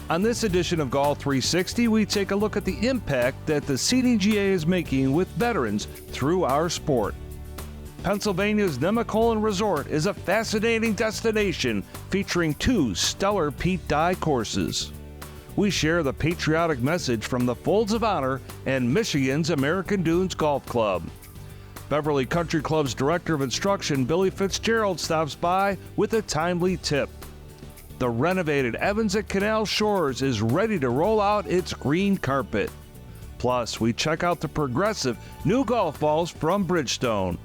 On this edition of Golf 360, we take a look at the impact that the CDGA is making with veterans through our sport. Pennsylvania's NEMACOLIN Resort is a fascinating destination featuring 2 stellar Pete Dye courses. We share the patriotic message from the Folds of Honor and Michigan's American Dunes Golf Club. Beverly Country Club's Director of Instruction, Billy FITZGERALD, stops by with a timely tip. The renovated Evans at Canal Shores is ready to roll out its green carpet. Plus, we check out the progressive new golf balls from Bridgestone.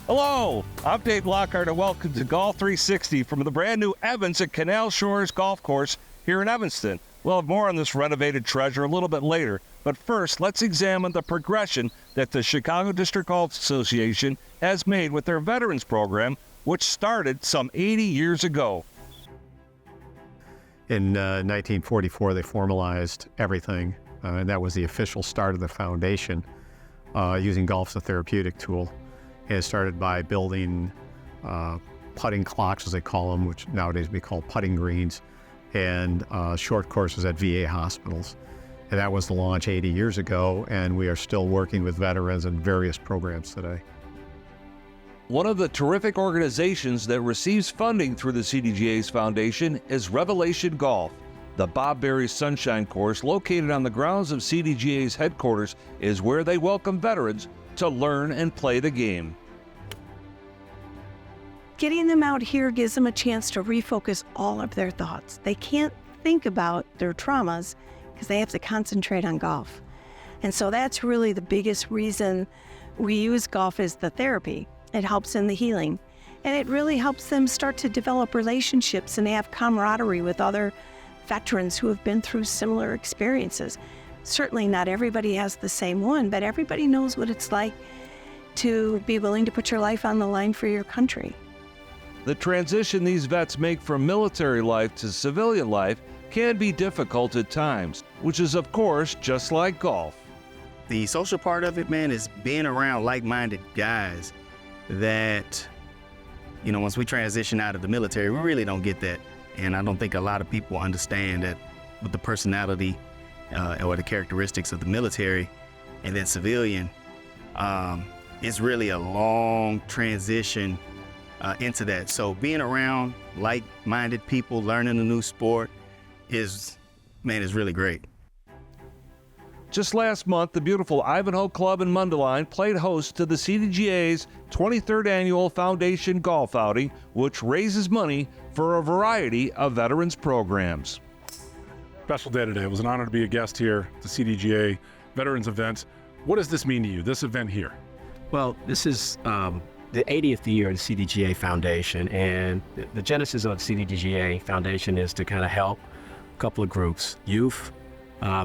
Hello, I'm Dave Lockhart and welcome to Golf 360 from the brand new Evans at Canal Shores Golf Course here in Evanston. We'll have more on this renovated treasure a little bit later, but first let's examine the progression that the Chicago District Golf Association has made with their Veterans Program, which started some 80 years ago. In 1944, they formalized everything, and that was the official start of the foundation, using golf as a therapeutic tool. And it started by building putting clocks, as they call them, which nowadays we call putting greens, and short courses at VA hospitals. And that was the launch 80 years ago, and we are still working with veterans in various programs today. One of the terrific organizations that receives funding through the CDGA's foundation is Revelation Golf. The Bob Berry Sunshine Course, located on the grounds of CDGA's headquarters, is where they welcome veterans to learn and play the game. Getting them out here gives them a chance to refocus all of their thoughts. They can't think about their traumas because they have to concentrate on golf. And so that's really the biggest reason we use golf as the therapy. It helps in the healing, and it really helps them start to develop relationships and have camaraderie with other veterans who have been through similar experiences. Certainly not everybody has the same one, but everybody knows what it's like to be willing to put your life on the line for your country. The transition these vets make from military life to civilian life can be difficult at times, which is of course just like golf. The social part of it, man, is being around like-minded guys that, you know, once we transition out of the military, we really don't get that. And I don't think a lot of people understand that with the personality or the characteristics of the military and then civilian, it's really a long transition into that. So being around like-minded people, learning a new sport is really great. Just last month, the beautiful Ivanhoe Club in Mundelein played host to the CDGA's 23rd annual Foundation Golf Outing, which raises money for a variety of veterans programs. Special day today. It was an honor to be a guest here at the CDGA Veterans event. What does this mean to you, this event here? Well, this is the 80th year of the CDGA Foundation, and the genesis of the CDGA Foundation is to kind of help a couple of groups: youth,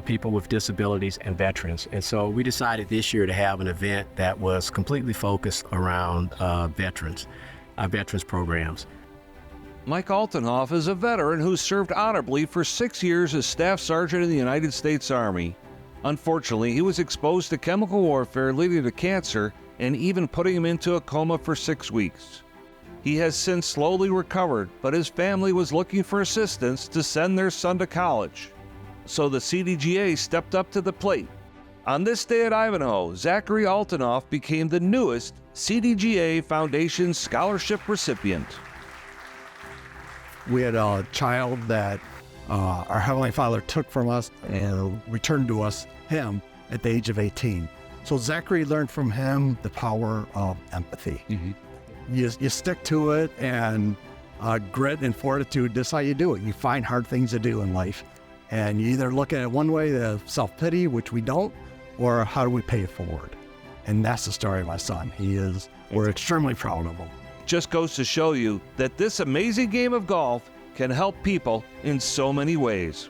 people with disabilities, and veterans. And so we decided this year to have an event that was completely focused around veterans programs. Mike Altenhoff is a veteran who served honorably for 6 years as Staff Sergeant in the United States Army. Unfortunately, he was exposed to chemical warfare leading to cancer and even putting him into a coma for 6 weeks. He has since slowly recovered, but his family was looking for assistance to send their son to college. So the CDGA stepped up to the plate. On this day at Ivanhoe, Zachary Altenhoff became the newest CDGA Foundation scholarship recipient. We had a child that our Heavenly Father took from us and returned to us him at the age of 18. So Zachary learned from him the power of empathy. Mm-hmm. You stick to it, and grit and fortitude, this is how you do it. You find hard things to do in life. And you either look at it one way, the self-pity, which we don't, or how do we pay it forward? And that's the story of my son. We're extremely proud of him. Just goes to show you that this amazing game of golf can help people in so many ways.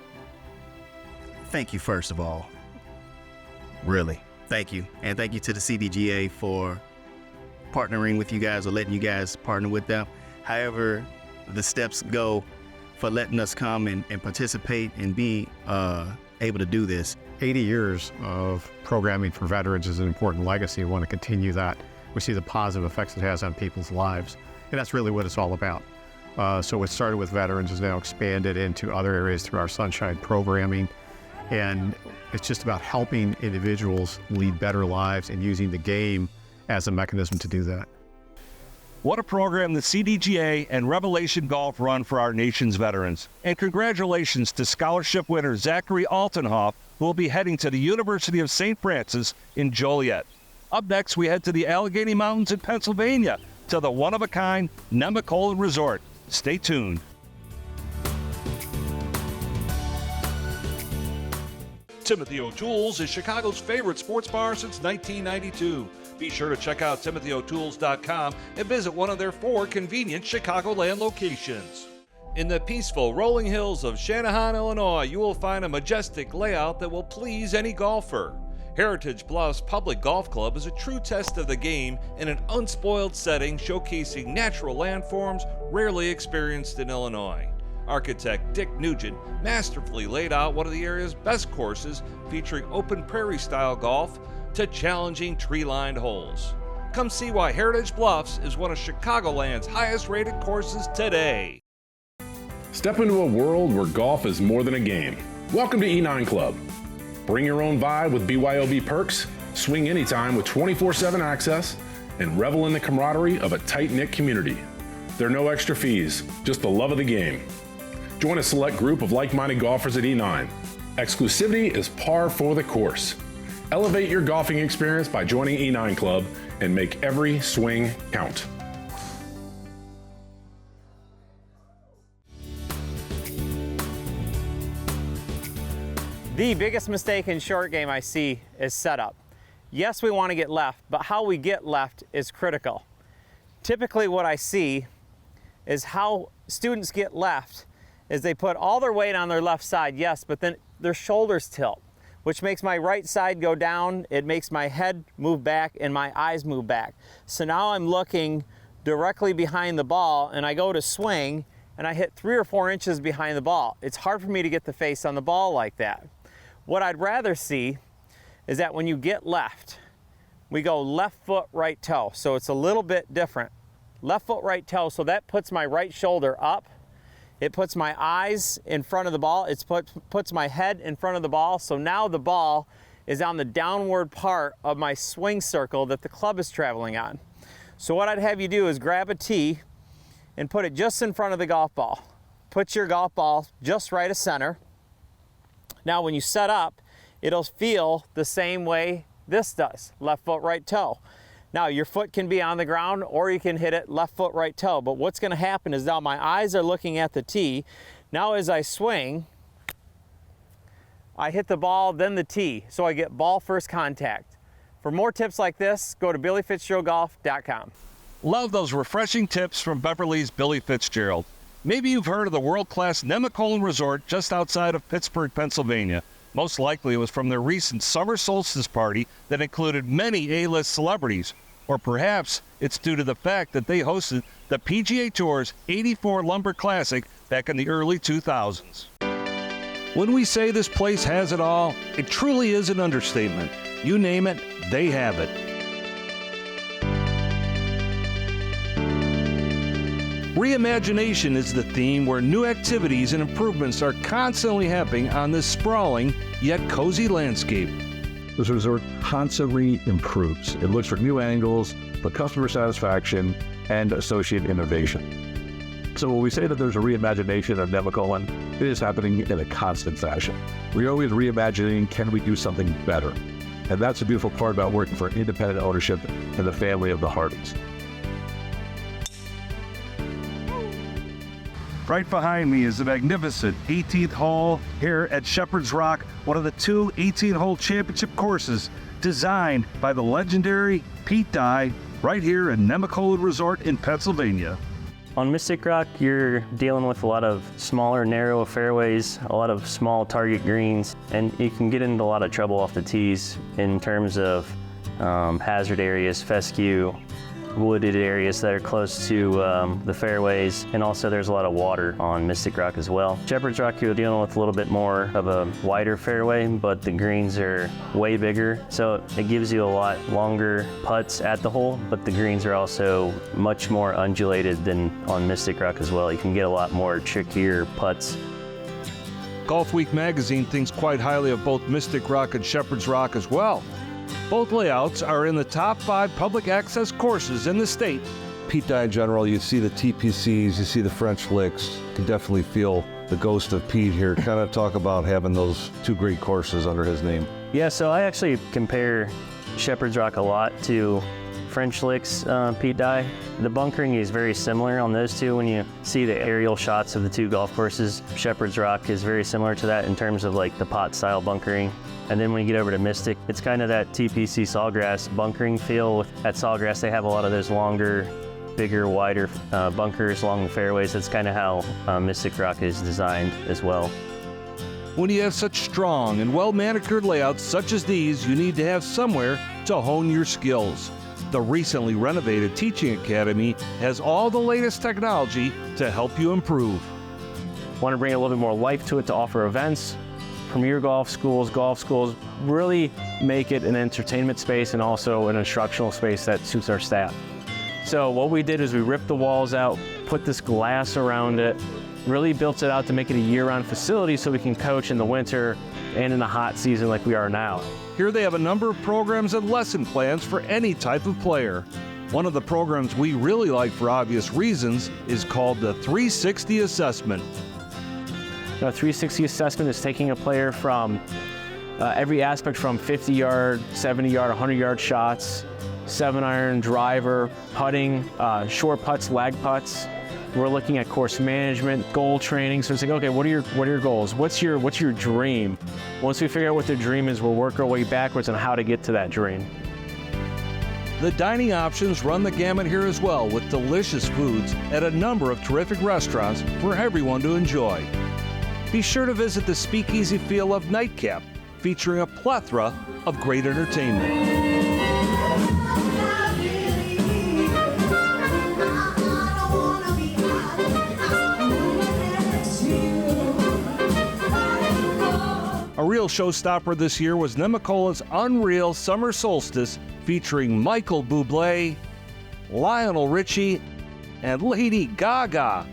Thank you, first of all. Really, thank you. And thank you to the CDGA for partnering with you guys or letting you guys partner with them. However the steps go for letting us come and participate and be able to do this. 80 years of programming for veterans is an important legacy. We want to continue that. We see the positive effects it has on people's lives, and that's really what it's all about. So it started with veterans, has now expanded into other areas through our Sunshine programming. And it's just about helping individuals lead better lives and using the game as a mechanism to do that. What a program the CDGA and Revelation Golf run for our nation's veterans. And congratulations to scholarship winner Zachary Altenhoff, who will be heading to the University of St. Francis in Joliet. Up next, we head to the Allegheny Mountains in Pennsylvania to the one-of-a-kind NEMACOLIN Resort. Stay tuned. Timothy O'Toole's is Chicago's favorite sports bar since 1992. Be sure to check out TimothyO'Toole's.com and visit one of their 4 convenient Chicagoland locations. In the peaceful rolling hills of Channahon, Illinois, you will find a majestic layout that will please any golfer. Heritage Bluffs Public Golf Club is a true test of the game in an unspoiled setting showcasing natural landforms rarely experienced in Illinois. Architect Dick Nugent masterfully laid out one of the area's best courses featuring open prairie-style golf to challenging tree-lined holes. Come see why Heritage Bluffs is one of Chicagoland's highest-rated courses today. Step into a world where golf is more than a game. Welcome to E9 Club. Bring your own vibe with BYOB perks, swing anytime with 24/7 access, and revel in the camaraderie of a tight-knit community. There are no extra fees, just the love of the game. Join a select group of like-minded golfers at E9. Exclusivity is par for the course. Elevate your golfing experience by joining E9 Club and make every swing count. The biggest mistake in short game I see is setup. Yes, we want to get left, but how we get left is critical. Typically what I see is how students get left is they put all their weight on their left side, yes, but then their shoulders tilt, which makes my right side go down, it makes my head move back and my eyes move back. So now I'm looking directly behind the ball and I go to swing and I hit 3 or 4 inches behind the ball. It's hard for me to get the face on the ball like that. What I'd rather see is that when you get left, we go left foot, right toe. So it's a little bit different. Left foot, right toe, so that puts my right shoulder up. It puts my eyes in front of the ball. It puts my head in front of the ball. So now the ball is on the downward part of my swing circle that the club is traveling on. So what I'd have you do is grab a tee and put it just in front of the golf ball. Put your golf ball just right of center. Now when you set up, it'll feel the same way this does, left foot, right toe. Now your foot can be on the ground or you can hit it left foot, right toe. But what's gonna happen is now my eyes are looking at the tee. Now as I swing, I hit the ball, then the tee. So I get ball first contact. For more tips like this, go to BillyFitzGeraldGolf.com. Love those refreshing tips from Beverly's Billy Fitzgerald. Maybe you've heard of the world-class NEMACOLIN Resort just outside of Pittsburgh, Pennsylvania. Most likely it was from their recent summer solstice party that included many A-list celebrities. Or perhaps it's due to the fact that they hosted the PGA Tour's '84 Lumber Classic back in the early 2000s. When we say this place has it all, it truly is an understatement. You name it, they have it. Reimagination is the theme where new activities and improvements are constantly happening on this sprawling yet cozy landscape. This resort constantly improves. It looks for new angles, for customer satisfaction, and associate innovation. So when we say that there's a reimagination of NEMACOLIN, it is happening in a constant fashion. We're always reimagining, can we do something better? And that's the beautiful part about working for independent ownership and the family of the Hardys. Right behind me is the magnificent 18th hole here at Shepherd's Rock, one of the 2 18-hole championship courses designed by the legendary Pete Dye right here at NEMACOLIN Resort in Pennsylvania. On Mystic Rock, you're dealing with a lot of smaller, narrow fairways, a lot of small target greens, and you can get into a lot of trouble off the tees in terms of hazard areas, fescue, wooded areas that are close to the fairways, and also there's a lot of water on Mystic Rock as well. Shepherd's Rock, you're dealing with a little bit more of a wider fairway, but the greens are way bigger, so it gives you a lot longer putts at the hole, but the greens are also much more undulated than on Mystic Rock as well. You can get a lot more trickier putts. Golf Week magazine thinks quite highly of both Mystic Rock and Shepherd's Rock as well. Both layouts are in the top 5 public access courses in the state. Pete Dye in general, you see the TPCs, you see the French licks. You can definitely feel the ghost of Pete here. Kind of talk about having those 2 great courses under his name. Yeah, so I actually compare Shepherd's Rock a lot to French Licks, Pete Dye. The bunkering is very similar on those two. When you see the aerial shots of the 2 golf courses, Shepherd's Rock is very similar to that in terms of like the pot style bunkering. And then when you get over to Mystic, it's kind of that TPC Sawgrass bunkering feel. At Sawgrass, they have a lot of those longer, bigger, wider bunkers along the fairways. That's kind of how Mystic Rock is designed as well. When you have such strong and well-manicured layouts such as these, you need to have somewhere to hone your skills. The recently renovated Teaching Academy has all the latest technology to help you improve. Want to bring a little bit more life to it, to offer events, premier golf schools, really make it an entertainment space and also an instructional space that suits our staff. So what we did is we ripped the walls out, put this glass around it, really built it out to make it a year-round facility so we can coach in the winter and in the hot season like we are now. Here they have a number of programs and lesson plans for any type of player. One of the programs we really like for obvious reasons is called the 360 Assessment. The 360 Assessment is taking a player from every aspect from 50-yard, 70-yard, 100-yard shots, 7-iron, driver, putting, short putts, lag putts. We're looking at course management, goal training. So it's like, okay, what are your goals? What's your dream? Once we figure out what the dream is, we'll work our way backwards on how to get to that dream. The dining options run the gamut here as well, with delicious foods at a number of terrific restaurants for everyone to enjoy. Be sure to visit the Speakeasy Feel of Nightcap, featuring a plethora of great entertainment. A real showstopper this year was NEMACOLIN's Unreal Summer Solstice, featuring Michael Bublé, Lionel Richie, and Lady Gaga.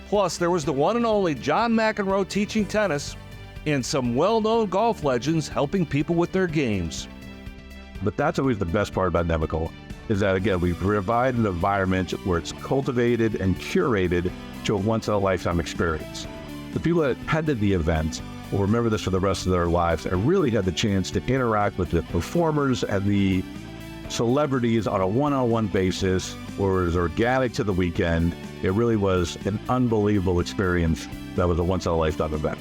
Plus, there was the one and only John McEnroe teaching tennis, and some well-known golf legends helping people with their games. But that's always the best part about NEMACOLIN, is that, again, we provide an environment where it's cultivated and curated to a once-in-a-lifetime experience. The people that attended the event will remember this for the rest of their lives and really had the chance to interact with the performers and the celebrities on a one-on-one basis, where it was organic to the weekend. It really was an unbelievable experience that was a once-in-a-lifetime event.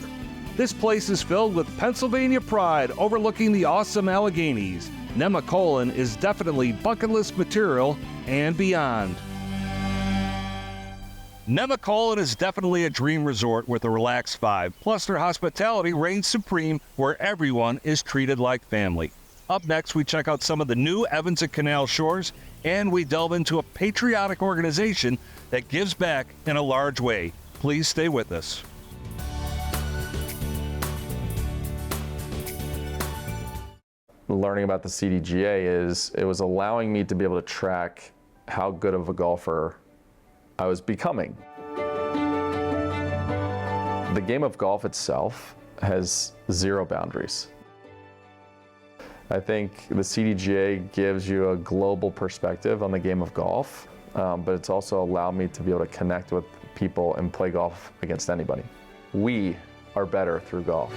This place is filled with Pennsylvania pride, overlooking the awesome Alleghenies. NEMACOLIN is definitely bucket list material and beyond. NEMACOLIN is definitely a dream resort with a relaxed vibe, plus their hospitality reigns supreme where everyone is treated like family. Up next, we check out some of the new Evans and Canal shores, and we delve into a patriotic organization that gives back in a large way. Please stay with us. Learning about the CDGA is it was allowing me to be able to track how good of a golfer I was becoming. The game of golf itself has zero boundaries. I think the CDGA gives you a global perspective on the game of golf, but it's also allowed me to be able to connect with people and play golf against anybody. We are better through golf.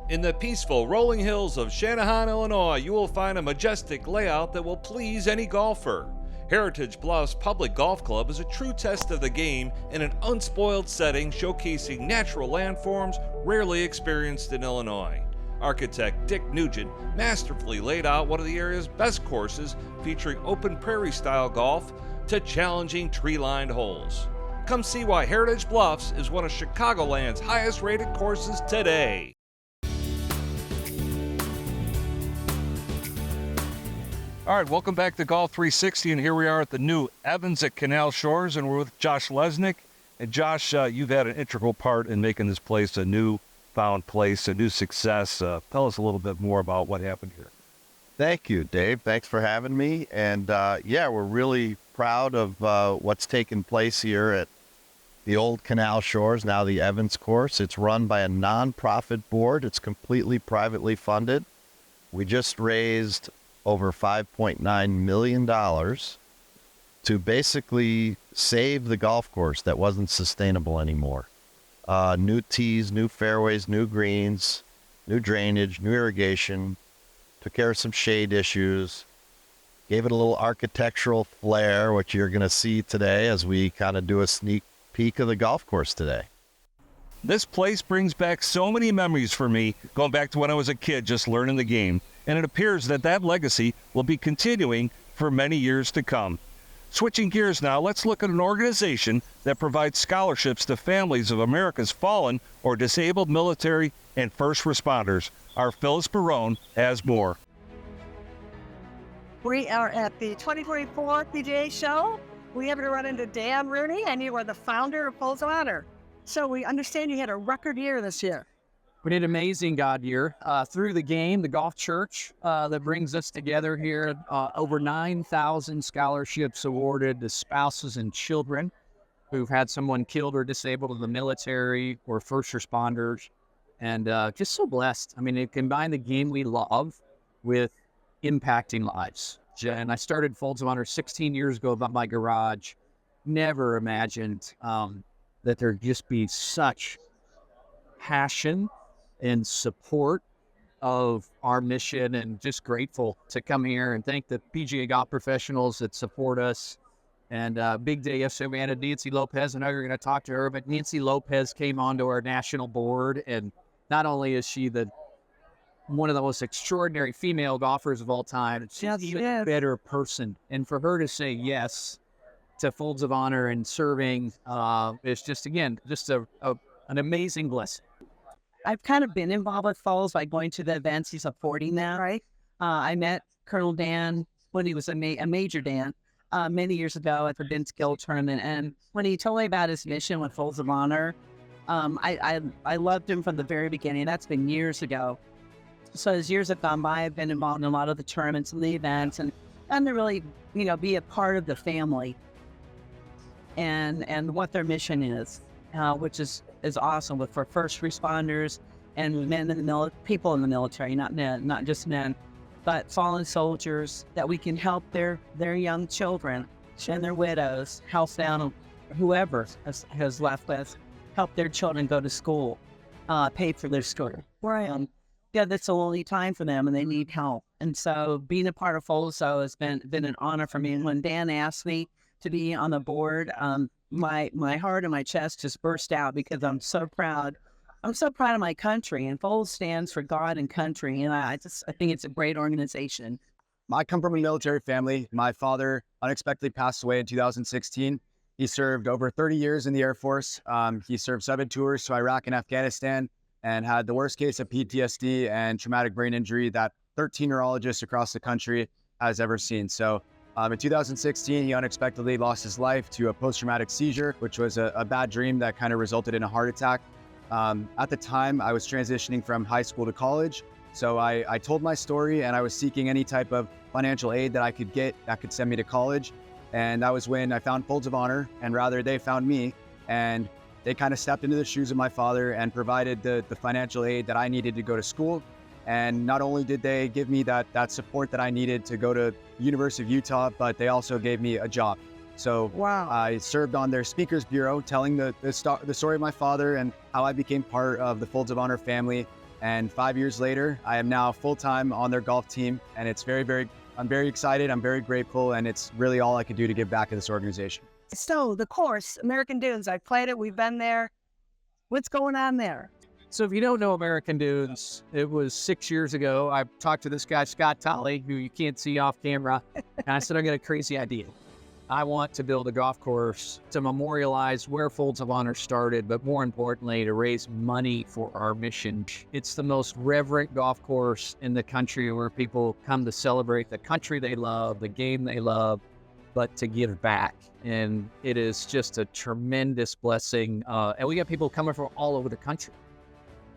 In the peaceful rolling hills of Channahon, Illinois, you will find a majestic layout that will please any golfer. Heritage Bluffs Public Golf Club is a true test of the game in an unspoiled setting, showcasing natural landforms rarely experienced in Illinois. Architect Dick Nugent masterfully laid out one of the area's best courses, featuring open prairie-style golf to challenging tree-lined holes. Come see why Heritage Bluffs is one of Chicagoland's highest-rated courses today. All right, welcome back to Golf 360, and here we are at the new Evans at Canal Shores, and we're with Josh Lesnick. And Josh, you've had an integral part in making this place a new-found place, a new success. Tell us a little bit more about what happened here. Thank you, Dave. Thanks for having me. And yeah, we're really proud of what's taken place here at the old Canal Shores, now the Evans course. It's run by a nonprofit board. It's completely privately funded. We just raised over $5.9 million to basically save the golf course that wasn't sustainable anymore. New tees, new fairways, new greens, new drainage, new irrigation, took care of some shade issues, gave it a little architectural flair, which you're going to see today as we kind of do a sneak peek of the golf course today. This place brings back so many memories for me, going back to when I was a kid just learning the game, and it appears that that legacy will be continuing for many years to come. Switching gears now, let's look at an organization that provides scholarships to families of America's fallen or disabled military and first responders. Our Phyllis Barone has more. We are at the 2024 PGA show. We happen to run into Dan Rooney, and you are the founder of Folds of Honor. So we understand you had a record year this year. We did an amazing God year. Through the game, the golf church that brings us together here, over 9,000 scholarships awarded to spouses and children who've had someone killed or disabled in the military or first responders. And just so blessed. I mean, it combined the game we love with impacting lives. And I started Folds of Honor 16 years ago about my garage. Never imagined that there'd just be such passion and support of our mission, and just grateful to come here and thank the PGA golf professionals that support us. And big day yesterday, we had Nancy Lopez. I know you're going to talk to her, but Nancy Lopez came onto our national board, and not only is she one of the most extraordinary female golfers of all time, she's even a better person. And for her to say yes to Folds of Honor and serving is just, again, just an amazing blessing. I've kind of been involved with Folds by going to the events. He's supporting them. Right. I met Colonel Dan when he was a Major Dan many years ago at the Vince Gill tournament. And when he told me about his mission with Folds of Honor, I loved him from the very beginning. That's been years ago. So as years have gone by, I've been involved in a lot of the tournaments and the events, and to really, be a part of the family and what their mission is, which is awesome for first responders and men in the people in the military, not just men, but fallen soldiers, that we can help their young children and their widows, house down, whoever has left with, help their children go to school, pay for their school. Right. That's a lonely time for them, and they need help. And so being a part of FOLSO has been an honor for me. And when Dan asked me to be on the board, my heart and my chest just burst out, because I'm so proud. I'm so proud of my country, and FOLS stands for God and country. And I think it's a great organization. I come from a military family. My father unexpectedly passed away in 2016. He served over 30 years in the Air Force. He served 7 tours to Iraq and Afghanistan, and had the worst case of PTSD and traumatic brain injury that 13 neurologists across the country has ever seen. So in 2016, he unexpectedly lost his life to a post-traumatic seizure, which was a bad dream that kind of resulted in a heart attack. At the time, I was transitioning from high school to college. So I told my story, and I was seeking any type of financial aid that I could get that could send me to college. And that was when I found Folds of Honor, and rather they found me. And they kind of stepped into the shoes of my father and provided the financial aid that I needed to go to school. And not only did they give me that support that I needed to go to University of Utah, but they also gave me a job. So wow. I served on their speakers bureau, telling the story of my father and how I became part of the Folds of Honor family. And 5 years later, I am now full-time on their golf team. And it's I'm very excited. I'm very grateful. And it's really all I could do to give back to this organization. So the course, American Dunes, I played it. We've been there. What's going on there? So if you don't know American Dunes, it was 6 years ago. I talked to this guy, Scott Tolley, who you can't see off camera. And I said, I got a crazy idea. I want to build a golf course to memorialize where Folds of Honor started, but more importantly, to raise money for our mission. It's the most reverent golf course in the country where people come to celebrate the country they love, the game they love, but to give back. And it is just a tremendous blessing. And we got people coming from all over the country.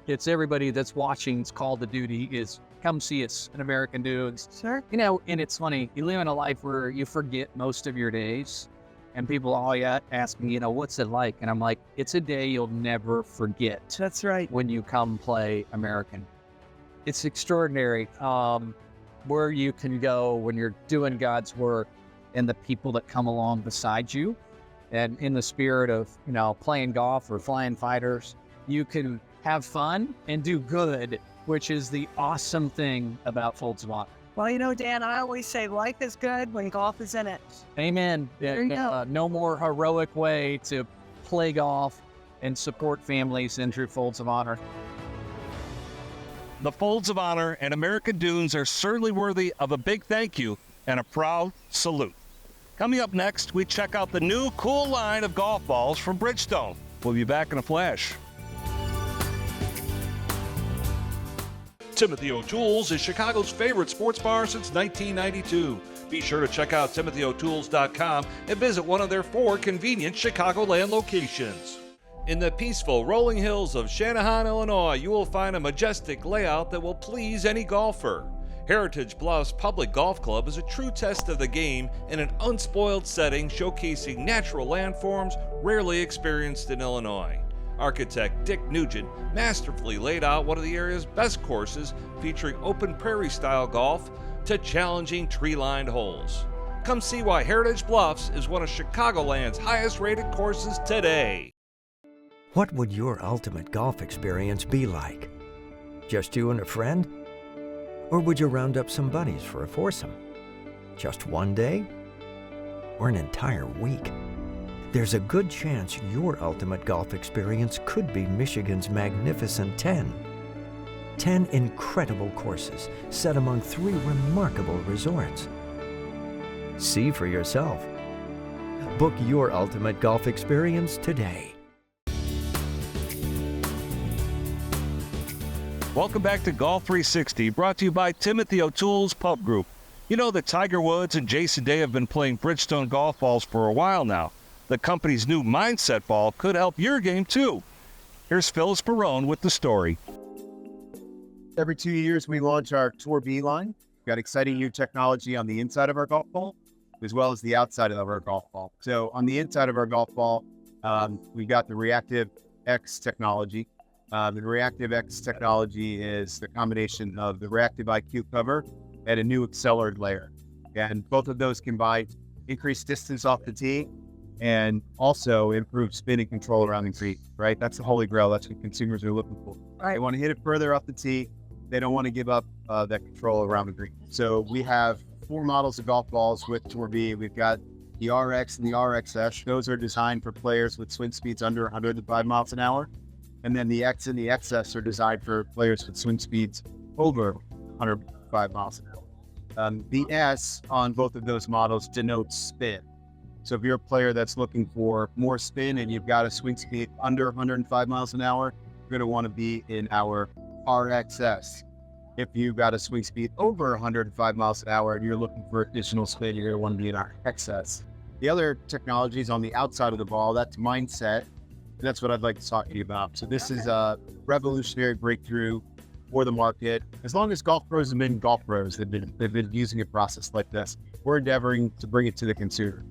It's everybody that's watching's call to duty is come see us in American Dunes. Sure. You know, and it's funny, you live in a life where you forget most of your days, and people all ask me, you know, what's it like? And I'm like, it's a day you'll never forget. That's right. When you come play American. It's extraordinary where you can go when you're doing God's work and the people that come along beside you. And in the spirit of, you know, playing golf or flying fighters, you can have fun and do good, which is the awesome thing about Folds of Honor. Well, you know, Dan, I always say life is good when golf is in it. Amen. There you go. No more heroic way to play golf and support families than through Folds of Honor. The Folds of Honor and American Dunes are certainly worthy of a big thank you and a proud salute. Coming up next, we check out the new cool line of golf balls from Bridgestone. We'll be back in a flash. Timothy O'Toole's is Chicago's favorite sports bar since 1992. Be sure to check out timothyo'tooles.com and visit one of their 4 convenient Chicagoland locations. In the peaceful rolling hills of Channahon, Illinois, you will find a majestic layout that will please any golfer. Heritage Bluffs Public Golf Club is a true test of the game in an unspoiled setting showcasing natural landforms rarely experienced in Illinois. Architect Dick Nugent masterfully laid out one of the area's best courses featuring open prairie-style golf to challenging tree-lined holes. Come see why Heritage Bluffs is one of Chicagoland's highest-rated courses today. What would your ultimate golf experience be like? Just you and a friend? Or would you round up some buddies for a foursome? Just one day? Or an entire week? There's a good chance your ultimate golf experience could be Michigan's magnificent 10. 10 incredible courses set among 3 remarkable resorts. See for yourself. Book your ultimate golf experience today. Welcome back to Golf 360, brought to you by Timothy O'Toole's Pub Group. You know that Tiger Woods and Jason Day have been playing Bridgestone golf balls for a while now. The company's new Mindset ball could help your game too. Here's Phil Sperone with the story. Every 2 years, we launch our Tour B line. We've got exciting new technology on the inside of our golf ball, as well as the outside of our golf ball. So on the inside of our golf ball, we've got the Reactive X technology. The Reactive X technology is the combination of the Reactive IQ cover and a new accelerator layer. And both of those combine increased distance off the tee and also improve spin and control around the green, right? That's the holy grail. That's what consumers are looking for. Right. They want to hit it further off the tee. They don't want to give up that control around the green. So we have 4 models of golf balls with Tour B. We've got the RX and the RXS. Those are designed for players with swing speeds under 105 miles an hour. And then the X and the XS are designed for players with swing speeds over 105 miles an hour. The S on both of those models denotes spin. So if you're a player that's looking for more spin and you've got a swing speed under 105 miles an hour, you're going to want to be in our RXS. If you've got a swing speed over 105 miles an hour and you're looking for additional spin, you're going to want to be in our XS. The other technology is on the outside of the ball. That's Mindset. That's what I'd like to talk to you about. So this is a revolutionary breakthrough for the market. As long as golf pros have been golf pros, they've been using a process like this. We're endeavoring to bring it to the consumer.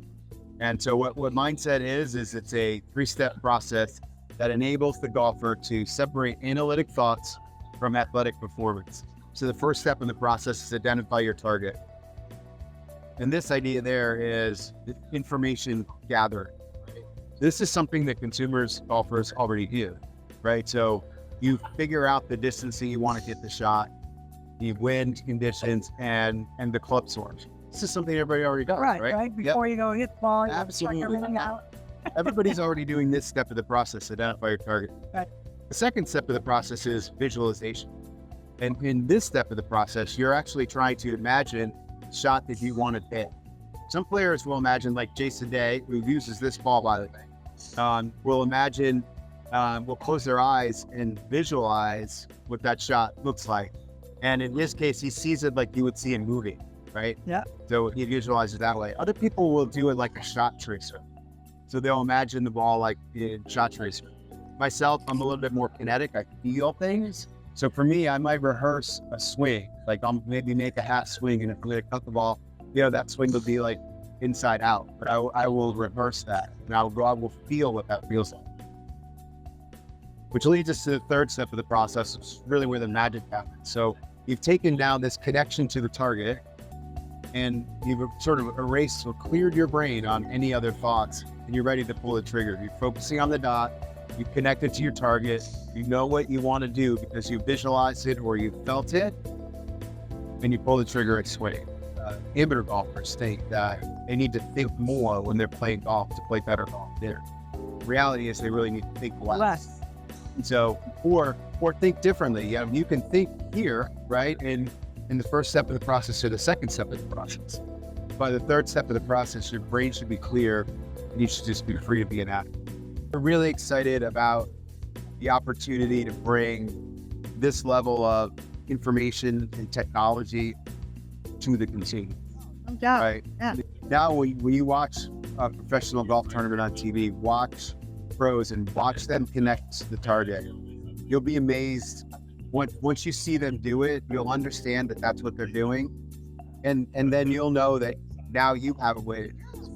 And so what Mindset is it's a 3-step process that enables the golfer to separate analytic thoughts from athletic performance. So the first step in the process is identify your target. And this idea there is information gathering. This is something that golfers already do, right? So you figure out the distance that you want to hit the shot, the wind conditions, and the club source. This is something everybody already does, right? Before you go hit the ball, you absolutely check everything out. Everybody's already doing this step of the process, identify your target. Right. The second step of the process is visualization. And in this step of the process, you're actually trying to imagine the shot that you want to hit. Some players will imagine, like Jason Day, who uses this ball, by the way, will imagine, will close their eyes and visualize what that shot looks like. And in his case, he sees it like you would see in a movie, right? Yeah. So he visualizes it that way. Other people will do it like a shot tracer. So they'll imagine the ball like in shot tracer. Myself, I'm a little bit more kinetic. I feel things. So for me, I might rehearse a swing. Like I'll maybe make a half swing, and if I'm going to cut the ball, that swing will be like inside out. But I will rehearse that, and I will feel what that feels like. Which leads us to the third step of the process, which is really where the magic happens. So you've taken down this connection to the target, and you've sort of erased or cleared your brain on any other thoughts, and you're ready to pull the trigger. You're focusing on the dot, you connect it to your target, you know what you want to do because you visualized it or you felt it, and you pull the trigger and swing. Amateur golfers think that they need to think more when they're playing golf to play better golf. The reality is they really need to think less. And so, or think differently. You can think here, right? And in the first step of the process or the second step of the process. By the third step of the process, your brain should be clear and you should just be free to be an athlete. We're really excited about the opportunity to bring this level of information and technology to the consumer. Yeah. Right? Yeah. Now, when you watch a professional golf tournament on TV, watch pros and watch them connect to the target. You'll be amazed. Once you see them do it, you'll understand that that's what they're doing. And then you'll know that now you have a way to do it as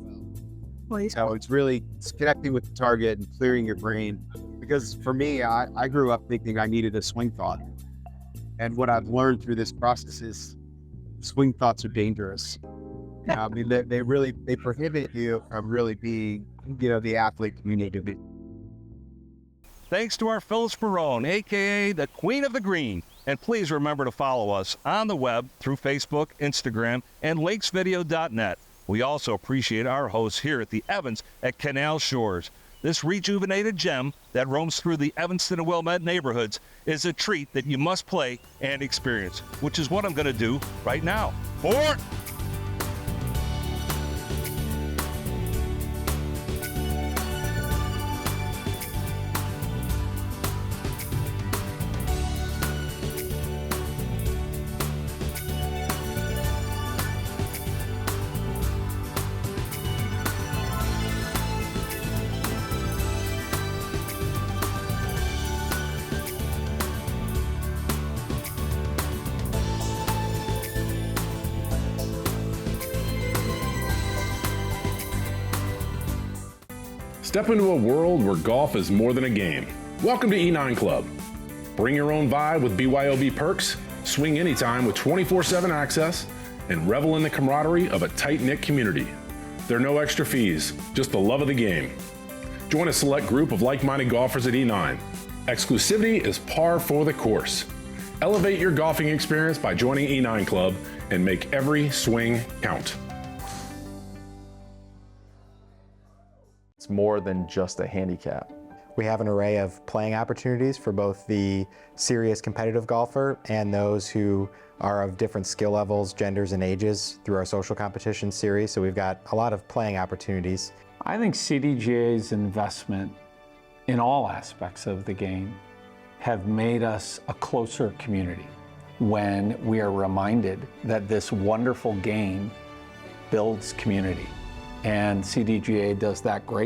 well. So it's connecting with the target and clearing your brain. Because for me, I grew up thinking I needed a swing thought. And what I've learned through this process is swing thoughts are dangerous. I mean, they prohibit you from really being, the athlete you need to be. Thanks to our Phyllis Perrone, a.k.a. the Queen of the Green. And please remember to follow us on the web through Facebook, Instagram, and lakesvideo.net. We also appreciate our hosts here at the Evans at Canal Shores. This rejuvenated gem that roams through the Evanston and Wilmette neighborhoods is a treat that you must play and experience, which is what I'm going to do right now. Step into a world where golf is more than a game. Welcome to E9 Club. Bring your own vibe with BYOB perks, swing anytime with 24/7 access, and revel in the camaraderie of a tight-knit community. There are no extra fees, just the love of the game. Join a select group of like-minded golfers at E9. Exclusivity is par for the course. Elevate your golfing experience by joining E9 Club and make every swing count. It's more than just a handicap. We have an array of playing opportunities for both the serious competitive golfer and those who are of different skill levels, genders, and ages through our social competition series. So we've got a lot of playing opportunities. I think CDGA's investment in all aspects of the game have made us a closer community when we are reminded that this wonderful game builds community. And CDGA does that great